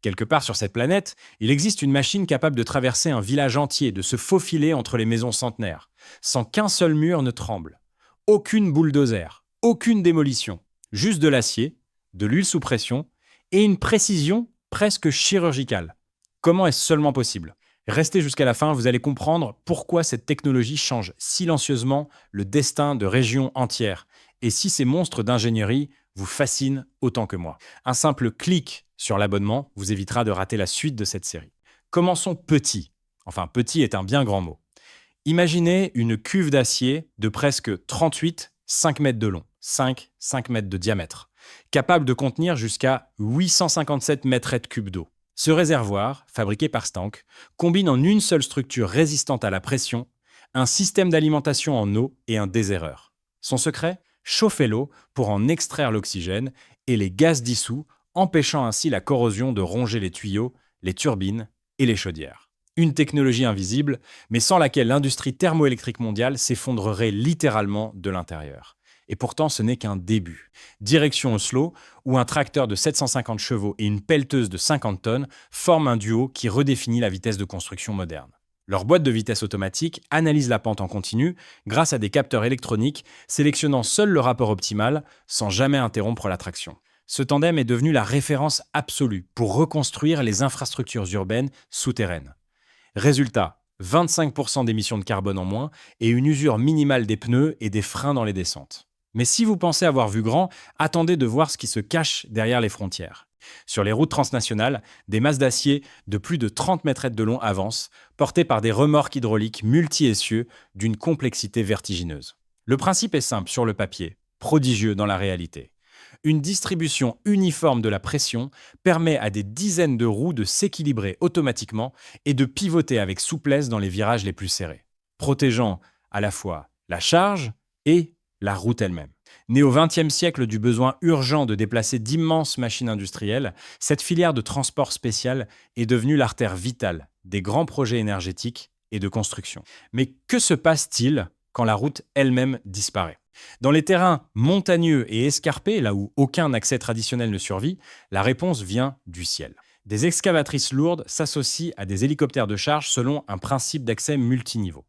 Quelque part sur cette planète, il existe une machine capable de traverser un village entier, de se faufiler entre les maisons centenaires, sans qu'un seul mur ne tremble. Aucune bulldozer, aucune démolition, juste de l'acier, de l'huile sous pression et une précision presque chirurgicale. Comment est-ce seulement possible? Restez jusqu'à la fin, vous allez comprendre pourquoi cette technologie change silencieusement le destin de régions entières et si ces monstres d'ingénierie vous fascinent autant que moi. Un simple clic sur l'abonnement vous évitera de rater la suite de cette série. Commençons petit. Enfin, petit est un bien grand mot. Imaginez une cuve d'acier de presque 38, 5 mètres de long, 5 mètres de diamètre, capable de contenir jusqu'à 857 mètres cubes d'eau. Ce réservoir, fabriqué par Stank, combine en une seule structure résistante à la pression, un système d'alimentation en eau et un déserreur. Son secret? Chauffer l'eau pour en extraire l'oxygène et les gaz dissous, empêchant ainsi la corrosion de ronger les tuyaux, les turbines et les chaudières. Une technologie invisible, mais sans laquelle l'industrie thermoélectrique mondiale s'effondrerait littéralement de l'intérieur. Et pourtant, ce n'est qu'un début. Direction Oslo, où un tracteur de 750 chevaux et une pelleteuse de 50 tonnes forment un duo qui redéfinit la vitesse de construction moderne. Leur boîte de vitesse automatique analyse la pente en continu grâce à des capteurs électroniques, sélectionnant seul le rapport optimal sans jamais interrompre la traction. Ce tandem est devenu la référence absolue pour reconstruire les infrastructures urbaines souterraines. Résultat, 25% d'émissions de carbone en moins et une usure minimale des pneus et des freins dans les descentes. Mais si vous pensez avoir vu grand, attendez de voir ce qui se cache derrière les frontières. Sur les routes transnationales, des masses d'acier de plus de 30 mètres de long avancent, portées par des remorques hydrauliques multi-essieux d'une complexité vertigineuse. Le principe est simple sur le papier, prodigieux dans la réalité. Une distribution uniforme de la pression permet à des dizaines de roues de s'équilibrer automatiquement et de pivoter avec souplesse dans les virages les plus serrés, protégeant à la fois la charge et la route elle-même. Née au XXe siècle du besoin urgent de déplacer d'immenses machines industrielles, cette filière de transport spécial est devenue l'artère vitale des grands projets énergétiques et de construction. Mais que se passe-t-il quand la route elle-même disparaît? Dans les terrains montagneux et escarpés, là où aucun accès traditionnel ne survit, la réponse vient du ciel. Des excavatrices lourdes s'associent à des hélicoptères de charge selon un principe d'accès multiniveau.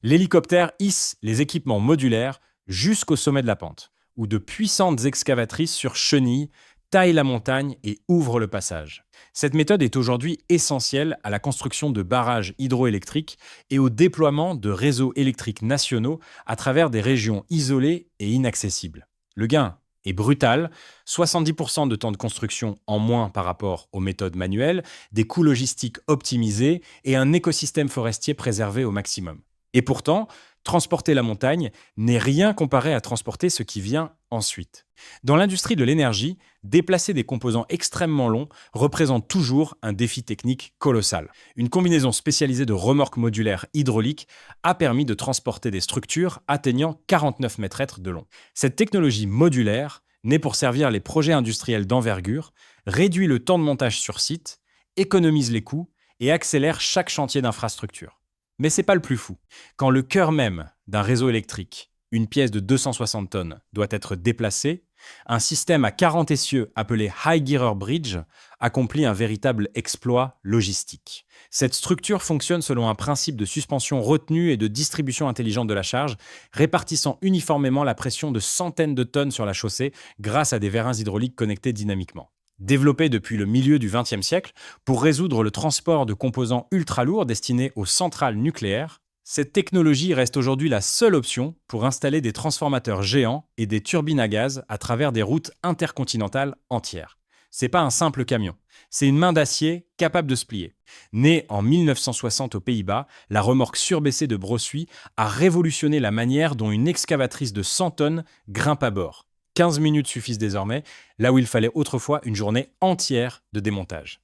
L'hélicoptère hisse les équipements modulaires jusqu'au sommet de la pente, où de puissantes excavatrices sur chenilles taillent la montagne et ouvrent le passage. Cette méthode est aujourd'hui essentielle à la construction de barrages hydroélectriques et au déploiement de réseaux électriques nationaux à travers des régions isolées et inaccessibles. Le gain est brutal, 70% de temps de construction en moins par rapport aux méthodes manuelles, des coûts logistiques optimisés et un écosystème forestier préservé au maximum. Et pourtant, transporter la montagne n'est rien comparé à transporter ce qui vient ensuite. Dans l'industrie de l'énergie, déplacer des composants extrêmement longs représente toujours un défi technique colossal. Une combinaison spécialisée de remorques modulaires hydrauliques a permis de transporter des structures atteignant 49 mètres de long. Cette technologie modulaire, née pour servir les projets industriels d'envergure, réduit le temps de montage sur site, économise les coûts et accélère chaque chantier d'infrastructure. Mais c'est pas le plus fou. Quand le cœur même d'un réseau électrique, une pièce de 260 tonnes, doit être déplacé, un système à 40 essieux appelé High Gearer Bridge accomplit un véritable exploit logistique. Cette structure fonctionne selon un principe de suspension retenue et de distribution intelligente de la charge, répartissant uniformément la pression de centaines de tonnes sur la chaussée grâce à des vérins hydrauliques connectés dynamiquement. Développée depuis le milieu du XXe siècle pour résoudre le transport de composants ultra lourds destinés aux centrales nucléaires, cette technologie reste aujourd'hui la seule option pour installer des transformateurs géants et des turbines à gaz à travers des routes intercontinentales entières. C'est pas un simple camion, c'est une main d'acier capable de se plier. Née en 1960 aux Pays-Bas, la remorque surbaissée de Brossuit a révolutionné la manière dont une excavatrice de 100 tonnes grimpe à bord. 15 minutes suffisent désormais, là où il fallait autrefois une journée entière de démontage.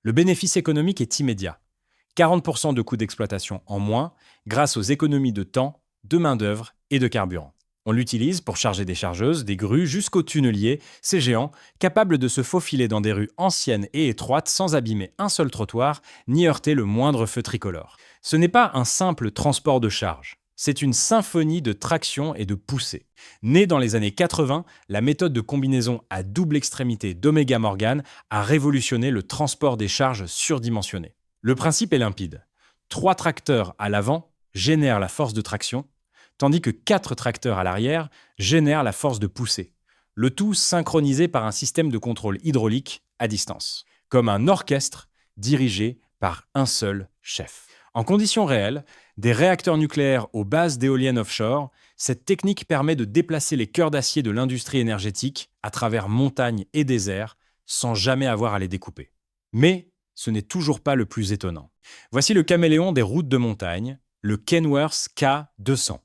Le bénéfice économique est immédiat. 40% de coûts d'exploitation en moins grâce aux économies de temps, de main-d'œuvre et de carburant. On l'utilise pour charger des chargeuses, des grues jusqu'aux tunneliers, ces géants capables de se faufiler dans des rues anciennes et étroites sans abîmer un seul trottoir ni heurter le moindre feu tricolore. Ce n'est pas un simple transport de charge. C'est une symphonie de traction et de poussée. Née dans les années 80, la méthode de combinaison à double extrémité d'Omega Morgan a révolutionné le transport des charges surdimensionnées. Le principe est limpide. 3 tracteurs à l'avant génèrent la force de traction, tandis que 4 tracteurs à l'arrière génèrent la force de poussée. Le tout synchronisé par un système de contrôle hydraulique à distance, comme un orchestre dirigé par un seul chef. En conditions réelles, des réacteurs nucléaires aux bases d'éoliennes offshore, cette technique permet de déplacer les cœurs d'acier de l'industrie énergétique à travers montagnes et déserts sans jamais avoir à les découper. Mais ce n'est toujours pas le plus étonnant. Voici le caméléon des routes de montagne, le Kenworth K200.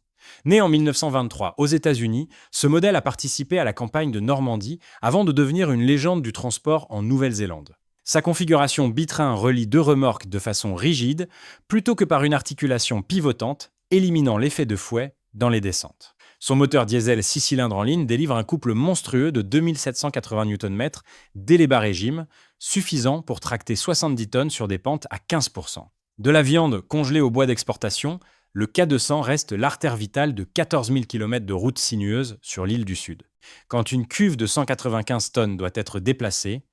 Né en 1923 aux États-Unis, ce modèle a participé à la campagne de Normandie avant de devenir une légende du transport en Nouvelle-Zélande. Sa configuration bitrain relie 2 remorques de façon rigide, plutôt que par une articulation pivotante, éliminant l'effet de fouet dans les descentes. Son moteur diesel 6 cylindres en ligne délivre un couple monstrueux de 2780 Nm dès les bas régimes, suffisant pour tracter 70 tonnes sur des pentes à 15%. De la viande congelée au bois d'exportation, le K200 reste l'artère vitale de 14 000 km de routes sinueuses sur l'île du Sud. Quand une cuve de 195 tonnes doit être déplacée,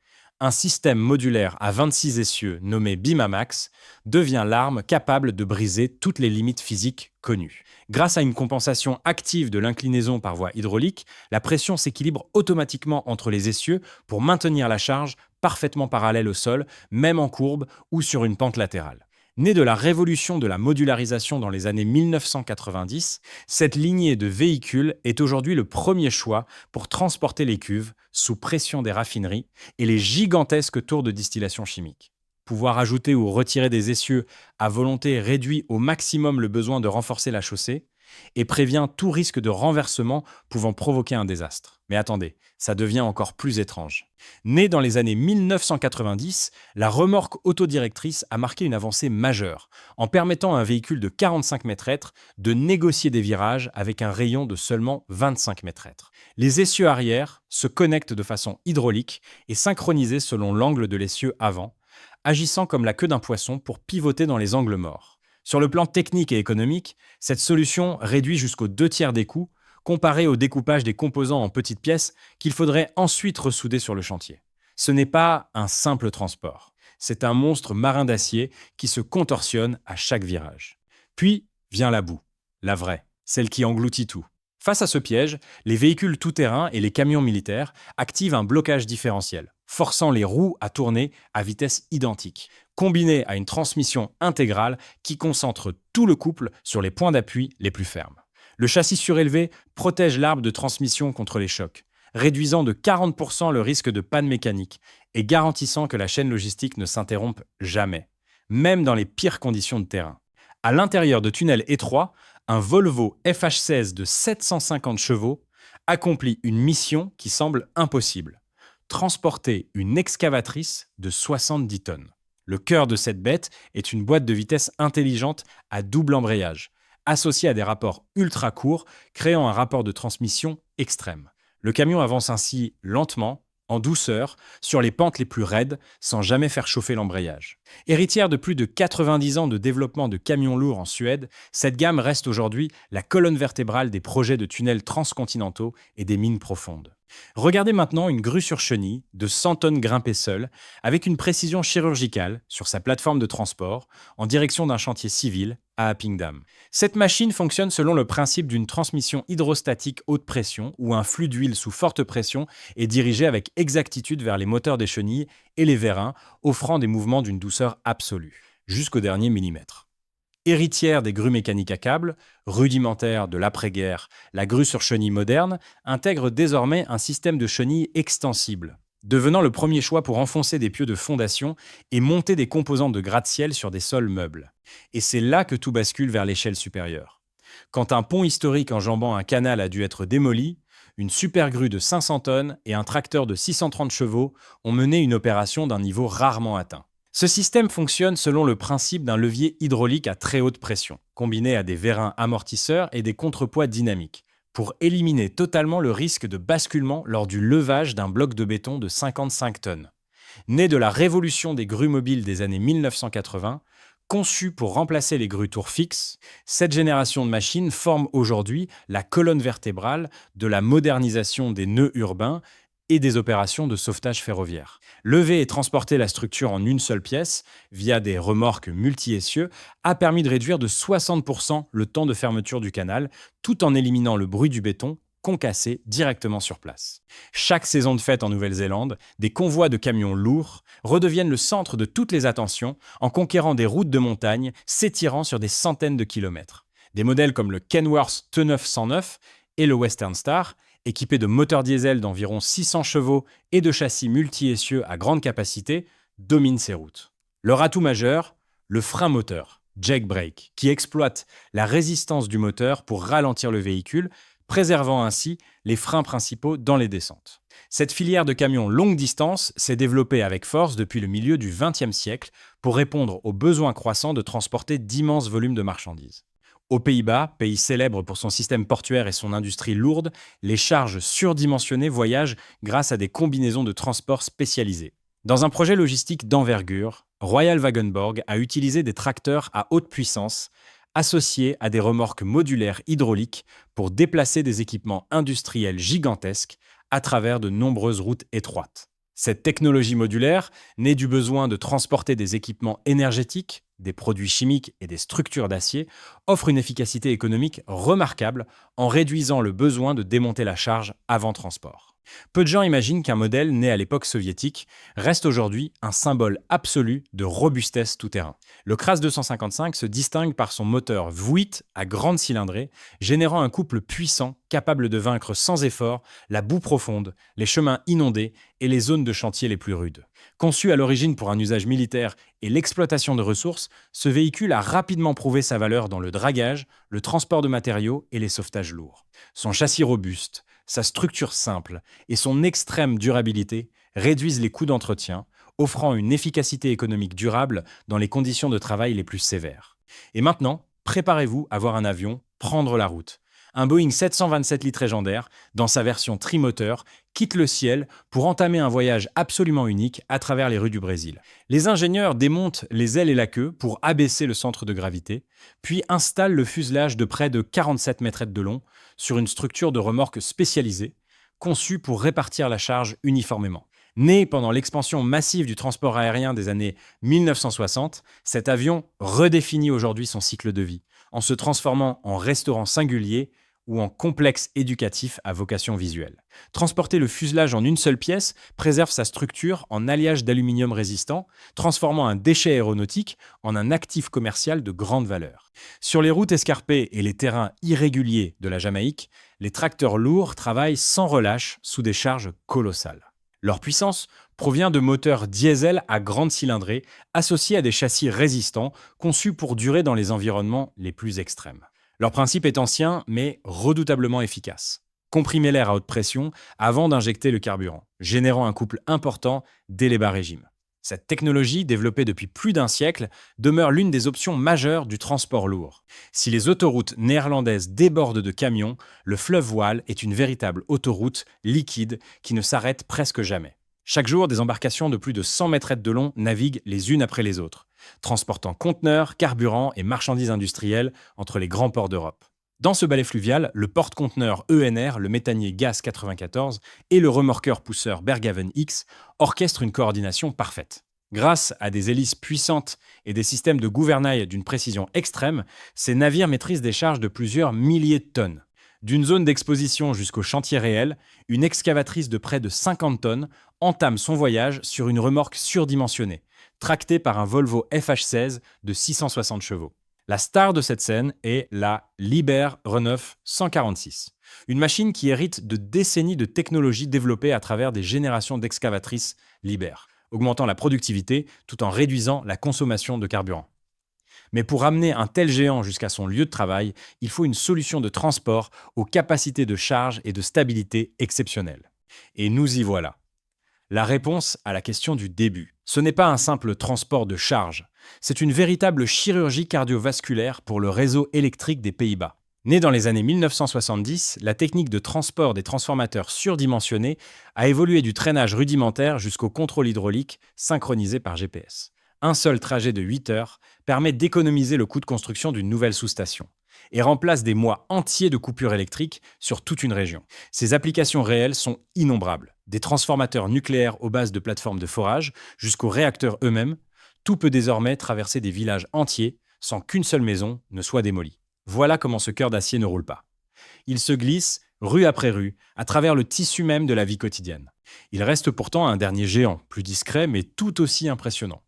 un système modulaire à 26 essieux nommé Bimamax devient l'arme capable de briser toutes les limites physiques connues. Grâce à une compensation active de l'inclinaison par voie hydraulique, la pression s'équilibre automatiquement entre les essieux pour maintenir la charge parfaitement parallèle au sol, même en courbe ou sur une pente latérale. Née de la révolution de la modularisation dans les années 1990, cette lignée de véhicules est aujourd'hui le premier choix pour transporter les cuves sous pression des raffineries et les gigantesques tours de distillation chimique. Pouvoir ajouter ou retirer des essieux à volonté réduit au maximum le besoin de renforcer la chaussée et prévient tout risque de renversement pouvant provoquer un désastre. Mais attendez, ça devient encore plus étrange. Née dans les années 1990, la remorque autodirectrice a marqué une avancée majeure, en permettant à un véhicule de 45 mètres de négocier des virages avec un rayon de seulement 25 mètres. Les essieux arrière se connectent de façon hydraulique et synchronisés selon l'angle de l'essieu avant, agissant comme la queue d'un poisson pour pivoter dans les angles morts. Sur le plan technique et économique, cette solution réduit jusqu'aux 2/3 des coûts, comparé au découpage des composants en petites pièces qu'il faudrait ensuite ressouder sur le chantier. Ce n'est pas un simple transport, c'est un monstre marin d'acier qui se contorsionne à chaque virage. Puis vient la boue, la vraie, celle qui engloutit tout. Face à ce piège, les véhicules tout-terrain et les camions militaires activent un blocage différentiel, forçant les roues à tourner à vitesse identique, combiné à une transmission intégrale qui concentre tout le couple sur les points d'appui les plus fermes. Le châssis surélevé protège l'arbre de transmission contre les chocs, réduisant de 40% le risque de panne mécanique et garantissant que la chaîne logistique ne s'interrompe jamais, même dans les pires conditions de terrain. À l'intérieur de tunnels étroits, un Volvo FH16 de 750 chevaux accomplit une mission qui semble impossible: transporter une excavatrice de 70 tonnes. Le cœur de cette bête est une boîte de vitesse intelligente à double embrayage, associée à des rapports ultra courts, créant un rapport de transmission extrême. Le camion avance ainsi lentement, en douceur, sur les pentes les plus raides, sans jamais faire chauffer l'embrayage. Héritière de plus de 90 ans de développement de camions lourds en Suède, cette gamme reste aujourd'hui la colonne vertébrale des projets de tunnels transcontinentaux et des mines profondes. Regardez maintenant une grue sur chenille de 100 tonnes grimpée seule, avec une précision chirurgicale sur sa plateforme de transport, en direction d'un chantier civil à Appingdam. Cette machine fonctionne selon le principe d'une transmission hydrostatique haute pression, où un flux d'huile sous forte pression est dirigé avec exactitude vers les moteurs des chenilles et les vérins, offrant des mouvements d'une douceur absolue, jusqu'au dernier millimètre. Héritière des grues mécaniques à câble, rudimentaire de l'après-guerre, la grue sur chenille moderne intègre désormais un système de chenilles extensible, devenant le premier choix pour enfoncer des pieux de fondation et monter des composantes de gratte-ciel sur des sols meubles. Et c'est là que tout bascule vers l'échelle supérieure. Quand un pont historique enjambant un canal a dû être démoli, une super grue de 500 tonnes et un tracteur de 630 chevaux ont mené une opération d'un niveau rarement atteint. Ce système fonctionne selon le principe d'un levier hydraulique à très haute pression, combiné à des vérins amortisseurs et des contrepoids dynamiques, pour éliminer totalement le risque de basculement lors du levage d'un bloc de béton de 55 tonnes. Né de la révolution des grues mobiles des années 1980, Conçue pour remplacer les grues tours fixes, cette génération de machines forme aujourd'hui la colonne vertébrale de la modernisation des nœuds urbains et des opérations de sauvetage ferroviaire. Lever et transporter la structure en une seule pièce, via des remorques multi-essieux, a permis de réduire de 60% le temps de fermeture du canal, tout en éliminant le bruit du béton concassé directement sur place. Chaque saison de fête en Nouvelle-Zélande, des convois de camions lourds redeviennent le centre de toutes les attentions en conquérant des routes de montagne s'étirant sur des centaines de kilomètres. Des modèles comme le Kenworth T909 et le Western Star, équipés de moteurs diesel d'environ 600 chevaux et de châssis multi-essieux à grande capacité, dominent ces routes. Leur atout majeur, le frein moteur, Jake Brake, qui exploite la résistance du moteur pour ralentir le véhicule, préservant ainsi les freins principaux dans les descentes. Cette filière de camions longue distance s'est développée avec force depuis le milieu du XXe siècle pour répondre aux besoins croissants de transporter d'immenses volumes de marchandises. Aux Pays-Bas, pays célèbre pour son système portuaire et son industrie lourde, les charges surdimensionnées voyagent grâce à des combinaisons de transport spécialisées. Dans un projet logistique d'envergure, Royal Wagonborg a utilisé des tracteurs à haute puissance associés à des remorques modulaires hydrauliques pour déplacer des équipements industriels gigantesques à travers de nombreuses routes étroites. Cette technologie modulaire, née du besoin de transporter des équipements énergétiques, des produits chimiques et des structures d'acier, offre une efficacité économique remarquable en réduisant le besoin de démonter la charge avant transport. Peu de gens imaginent qu'un modèle né à l'époque soviétique reste aujourd'hui un symbole absolu de robustesse tout-terrain. Le Kras 255 se distingue par son moteur V8 à grande cylindrée, générant un couple puissant capable de vaincre sans effort la boue profonde, les chemins inondés et les zones de chantier les plus rudes. Conçu à l'origine pour un usage militaire et l'exploitation de ressources, ce véhicule a rapidement prouvé sa valeur dans le dragage, le transport de matériaux et les sauvetages lourds. Son châssis robuste, sa structure simple et son extrême durabilité réduisent les coûts d'entretien, offrant une efficacité économique durable dans les conditions de travail les plus sévères. Et maintenant, préparez-vous à voir un avion prendre la route. Un Boeing 727 litres légendaire, dans sa version trimoteur, quitte le ciel pour entamer un voyage absolument unique à travers les rues du Brésil. Les ingénieurs démontent les ailes et la queue pour abaisser le centre de gravité, puis installent le fuselage de près de 47 mètres de long sur une structure de remorque spécialisée, conçue pour répartir la charge uniformément. Né pendant l'expansion massive du transport aérien des années 1960, cet avion redéfinit aujourd'hui son cycle de vie, en se transformant en restaurant singulier ou en complexe éducatif à vocation visuelle. Transporter le fuselage en une seule pièce préserve sa structure en alliage d'aluminium résistant, transformant un déchet aéronautique en un actif commercial de grande valeur. Sur les routes escarpées et les terrains irréguliers de la Jamaïque, les tracteurs lourds travaillent sans relâche sous des charges colossales. Leur puissance provient de moteurs diesel à grande cylindrée associés à des châssis résistants conçus pour durer dans les environnements les plus extrêmes. Leur principe est ancien mais redoutablement efficace. Comprimer l'air à haute pression avant d'injecter le carburant, générant un couple important dès les bas régimes. Cette technologie, développée depuis plus d'un siècle, demeure l'une des options majeures du transport lourd. Si les autoroutes néerlandaises débordent de camions, le fleuve Waal est une véritable autoroute liquide qui ne s'arrête presque jamais. Chaque jour, des embarcations de plus de 100 mètres de long naviguent les unes après les autres, transportant conteneurs, carburants et marchandises industrielles entre les grands ports d'Europe. Dans ce balai fluvial, le porte-conteneur ENR, le méthanier Gaz 94 et le remorqueur-pousseur Berghaven X orchestrent une coordination parfaite. Grâce à des hélices puissantes et des systèmes de gouvernail d'une précision extrême, ces navires maîtrisent des charges de plusieurs milliers de tonnes. D'une zone d'exposition jusqu'au chantier réel, une excavatrice de près de 50 tonnes entame son voyage sur une remorque surdimensionnée, tractée par un Volvo FH16 de 660 chevaux. La star de cette scène est la Liebherr Renault 146, une machine qui hérite de décennies de technologies développées à travers des générations d'excavatrices Liebherr, augmentant la productivité tout en réduisant la consommation de carburant. Mais pour amener un tel géant jusqu'à son lieu de travail, il faut une solution de transport aux capacités de charge et de stabilité exceptionnelles. Et nous y voilà. La réponse à la question du début. Ce n'est pas un simple transport de charge, c'est une véritable chirurgie cardiovasculaire pour le réseau électrique des Pays-Bas. Née dans les années 1970, la technique de transport des transformateurs surdimensionnés a évolué du traînage rudimentaire jusqu'au contrôle hydraulique synchronisé par GPS. Un seul trajet de 8 heures permet d'économiser le coût de construction d'une nouvelle sous-station et remplace des mois entiers de coupures électriques sur toute une région. Ces applications réelles sont innombrables. Des transformateurs nucléaires aux bases de plateformes de forage jusqu'aux réacteurs eux-mêmes, tout peut désormais traverser des villages entiers sans qu'une seule maison ne soit démolie. Voilà comment ce cœur d'acier ne roule pas. Il se glisse, rue après rue, à travers le tissu même de la vie quotidienne. Il reste pourtant un dernier géant, plus discret mais tout aussi impressionnant.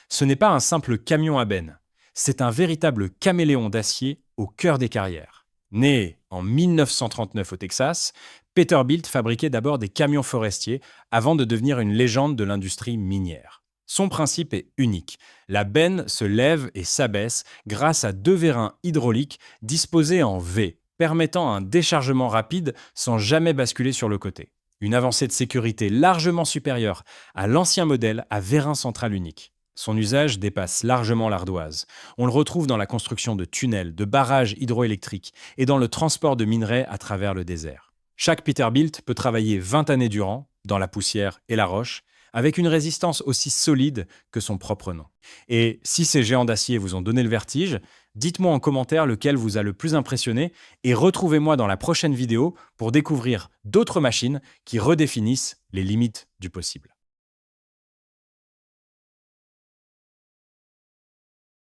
Ce n'est pas un simple camion à benne, c'est un véritable caméléon d'acier au cœur des carrières. Né en 1939 au Texas, Peterbilt fabriquait d'abord des camions forestiers avant de devenir une légende de l'industrie minière. Son principe est unique. La benne se lève et s'abaisse grâce à deux vérins hydrauliques disposés en V, permettant un déchargement rapide sans jamais basculer sur le côté. Une avancée de sécurité largement supérieure à l'ancien modèle à vérin central unique. Son usage dépasse largement l'ardoise. On le retrouve dans la construction de tunnels, de barrages hydroélectriques et dans le transport de minerais à travers le désert. Chaque Peterbilt peut travailler 20 années durant, dans la poussière et la roche, avec une résistance aussi solide que son propre nom. Et si ces géants d'acier vous ont donné le vertige, dites-moi en commentaire lequel vous a le plus impressionné et retrouvez-moi dans la prochaine vidéo pour découvrir d'autres machines qui redéfinissent les limites du possible.